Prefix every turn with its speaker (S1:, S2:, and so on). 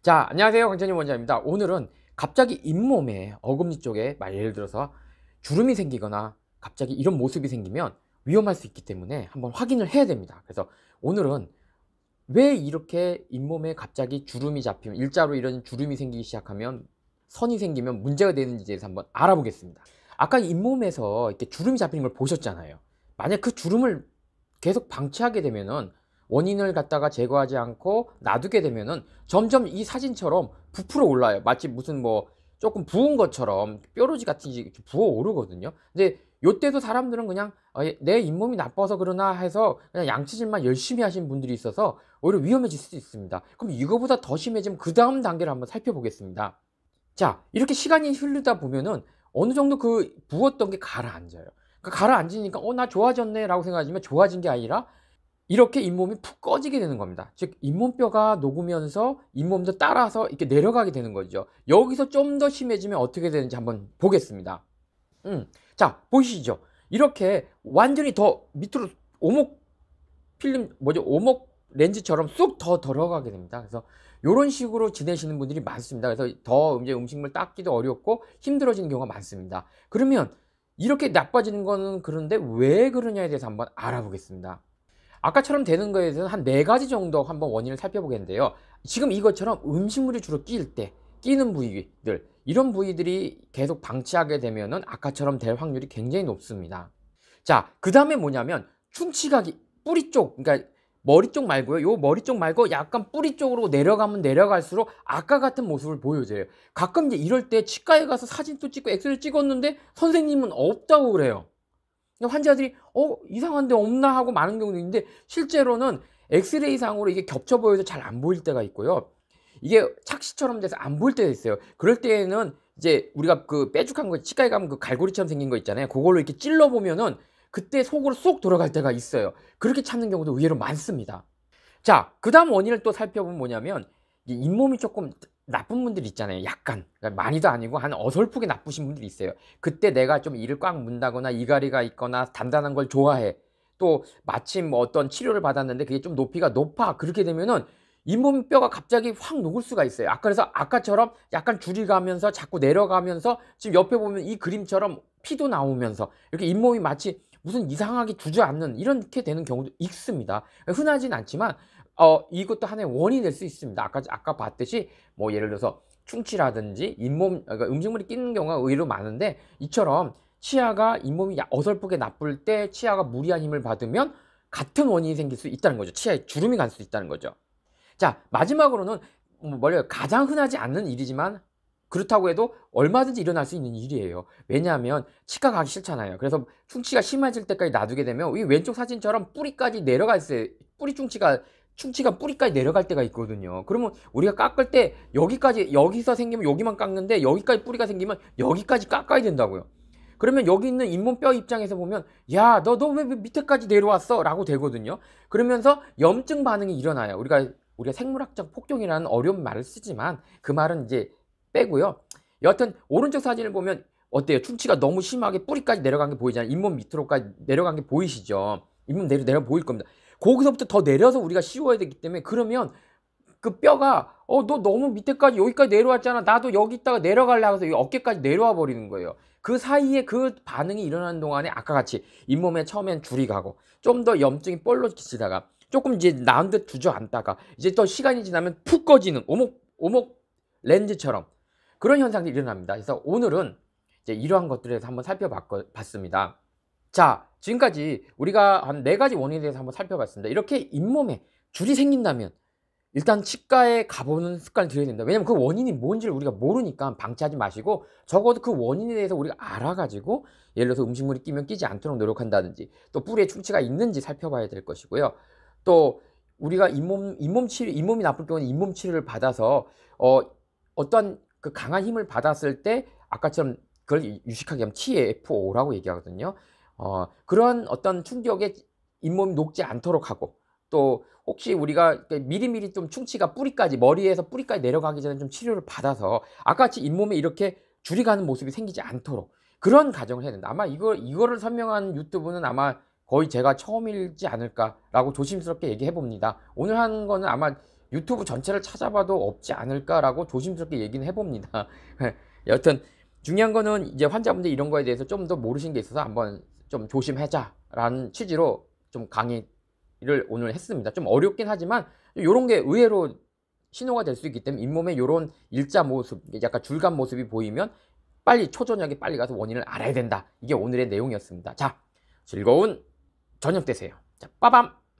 S1: 자, 안녕하세요. 강찬님 원장입니다. 오늘은 갑자기 잇몸에 어금니 쪽에 예를 들어서 주름이 생기거나 갑자기 이런 모습이 생기면 위험할 수 있기 때문에 한번 확인을 해야 됩니다. 그래서 오늘은 왜 이렇게 잇몸에 갑자기 주름이 잡히면, 일자로 이런 주름이 생기기 시작하면, 선이 생기면 문제가 되는지에 대해서 한번 알아보겠습니다. 아까 잇몸에서 이렇게 주름이 잡히는 걸 보셨잖아요. 만약 그 주름을 계속 방치하게 되면은, 원인을 갖다가 제거하지 않고 놔두게 되면은 점점 이 사진처럼 부풀어 올라요. 마치 무슨 뭐 조금 부은 것처럼 뾰루지 같은 게 이렇게 부어 오르거든요. 근데 요때도 사람들은 그냥 내 잇몸이 나빠서 그러나 해서 그냥 양치질만 열심히 하시는 분들이 있어서 오히려 위험해질 수도 있습니다. 그럼 이거보다 더 심해지면 그 다음 단계를 한번 살펴보겠습니다. 자, 이렇게 시간이 흐르다 보면은 어느 정도 그 부었던 게 가라앉아요. 그러니까 가라앉으니까 나 좋아졌네 라고 생각하지만 좋아진 게 아니라 이렇게 잇몸이 푹 꺼지게 되는 겁니다. 즉 잇몸뼈가 녹으면서 잇몸도 따라서 이렇게 내려가게 되는 거죠. 여기서 좀 더 심해지면 어떻게 되는지 한번 보겠습니다. 자, 보이시죠? 이렇게 완전히 더 밑으로 오목 필름 오목 렌즈처럼 쑥 더 들어가게 됩니다. 그래서 이런 식으로 지내시는 분들이 많습니다. 그래서 더 이제 음식물 닦기도 어렵고 힘들어지는 경우가 많습니다. 그러면 이렇게 나빠지는 거는 그런데 왜 그러냐에 대해서 한번 알아보겠습니다. 아까처럼 되는 거에 대해서는 한 4가지 정도 한번 원인을 살펴보겠는데요. 지금 이것처럼 음식물이 주로 끼는 부위들, 이런 부위들이 계속 방치하게 되면은 아까처럼 될 확률이 굉장히 높습니다. 자, 그 다음에 뭐냐면 충치각이 뿌리 쪽, 그러니까 머리 쪽 말고요. 요 머리 쪽 말고 약간 뿌리 쪽으로 내려가면 내려갈수록 아까 같은 모습을 보여줘요. 가끔 이제 이럴 때 치과에 가서 사진도 찍고 엑스레이 찍었는데 선생님은 없다고 그래요. 환자들이 이상한데 없나 하고 많은 경우도 있는데, 실제로는 엑스레이 상으로 이게 겹쳐 보여서 잘 안 보일 때가 있고요. 이게 착시처럼 돼서 안 보일 때가 있어요. 그럴 때에는 이제 우리가 그 뾰족한 거, 치과에 가면 그 갈고리처럼 생긴 거 있잖아요. 그걸로 이렇게 찔러 보면은 그때 속으로 쏙 들어갈 때가 있어요. 그렇게 찾는 경우도 의외로 많습니다. 자, 그 다음 원인을 또 살펴보면 뭐냐면, 잇몸이 조금 나쁜 분들 있잖아요. 약간, 그러니까 많이도 아니고 한 어설프게 나쁘신 분들이 있어요. 그때 내가 좀 이를 꽉 문다거나 이가리가 있거나 단단한 걸 좋아해, 또 마침 뭐 어떤 치료를 받았는데 그게 좀 높이가 높아, 그렇게 되면은 잇몸 뼈가 갑자기 확 녹을 수가 있어요. 그래서 아까처럼 약간 줄이 가면서 자꾸 내려가면서, 지금 옆에 보면 이 그림처럼 피도 나오면서 이렇게 잇몸이 마치 무슨 이상하게 주저앉는 이렇게 되는 경우도 있습니다. 흔하진 않지만 이것도 하나의 원인이 될 수 있습니다. 아까 봤듯이 뭐 예를 들어서 충치라든지 그러니까 음식물이 끼는 경우가 의외로 많은데, 이처럼 치아가 잇몸이 어설프게 나쁠 때 치아가 무리한 힘을 받으면 같은 원인이 생길 수 있다는 거죠. 치아에 주름이 갈 수 있다는 거죠. 자, 마지막으로는 가장 흔하지 않는 일이지만 그렇다고 해도 얼마든지 일어날 수 있는 일이에요. 왜냐하면 치과 가기 싫잖아요. 그래서 충치가 심해질 때까지 놔두게 되면 이 왼쪽 사진처럼 뿌리까지 내려갈 때, 충치가 뿌리까지 내려갈 때가 있거든요. 그러면 우리가 깎을 때 여기서 생기면 여기만 깎는데, 여기까지 뿌리가 생기면 여기까지 깎아야 된다고요. 그러면 여기 있는 잇몸뼈 입장에서 보면, 야, 너 왜 밑에까지 내려왔어? 라고 되거든요. 그러면서 염증 반응이 일어나요. 우리가 생물학적 폭경이라는 어려운 말을 쓰지만 그 말은 이제 빼고요. 여하튼 오른쪽 사진을 보면 어때요? 충치가 너무 심하게 뿌리까지 내려간 게 보이잖아요. 잇몸 밑으로까지 내려간 게 보이시죠? 잇몸 내려 보일 겁니다. 거기서부터 더 내려서 우리가 씌워야 되기 때문에, 그러면 그 뼈가 너 너무 밑에까지 여기까지 내려왔잖아, 나도 여기 있다가 내려갈래 하면서 어깨까지 내려와 버리는 거예요. 그 사이에 그 반응이 일어나는 동안에 아까 같이 잇몸에 처음엔 줄이 가고 좀 더 염증이 볼록해지다가 조금 이제 나은 듯 주저앉다가 이제 또 시간이 지나면 푹 꺼지는 오목 렌즈처럼 그런 현상들이 일어납니다. 그래서 오늘은 이제 이러한 것들에 대해서 한번 살펴봤습니다. 자, 지금까지 우리가 한 4가지 원인에 대해서 한번 살펴봤습니다. 이렇게 잇몸에 줄이 생긴다면 일단 치과에 가보는 습관을 들여야 된다. 왜냐면 그 원인이 뭔지를 우리가 모르니까 방치하지 마시고, 적어도 그 원인에 대해서 우리가 알아가지고 예를 들어서 음식물이 끼면 끼지 않도록 노력한다든지, 또 뿌리에 충치가 있는지 살펴봐야 될 것이고요. 또 우리가 잇몸이 나쁠 경우는 잇몸 치료를 받아서 어떤 그 강한 힘을 받았을 때 아까처럼 그걸 유식하게 하면 TFO라고 얘기하거든요. 그런 어떤 충격에 잇몸이 녹지 않도록 하고, 또 혹시 우리가 미리미리 좀 충치가 머리에서 뿌리까지 내려가기 전에 좀 치료를 받아서 아까같이 잇몸에 이렇게 줄이 가는 모습이 생기지 않도록 그런 가정을 해야 된다. 아마 이거를 설명한 유튜브는 아마 거의 제가 처음이지 않을까라고 조심스럽게 얘기해 봅니다. 오늘 하는 거는 아마 유튜브 전체를 찾아봐도 없지 않을까라고 조심스럽게 얘기는 해봅니다. 여튼 중요한 거는 이제 환자분들 이런 거에 대해서 좀 더 모르신 게 있어서 한번 좀 조심하자라는 취지로 좀 강의를 오늘 했습니다. 좀 어렵긴 하지만 이런 게 의외로 신호가 될 수 있기 때문에 잇몸에 이런 일자 모습, 약간 줄감 모습이 보이면 빨리 초저녁에 빨리 가서 원인을 알아야 된다. 이게 오늘의 내용이었습니다. 자, 즐거운 저녁 되세요. 자, 빠밤!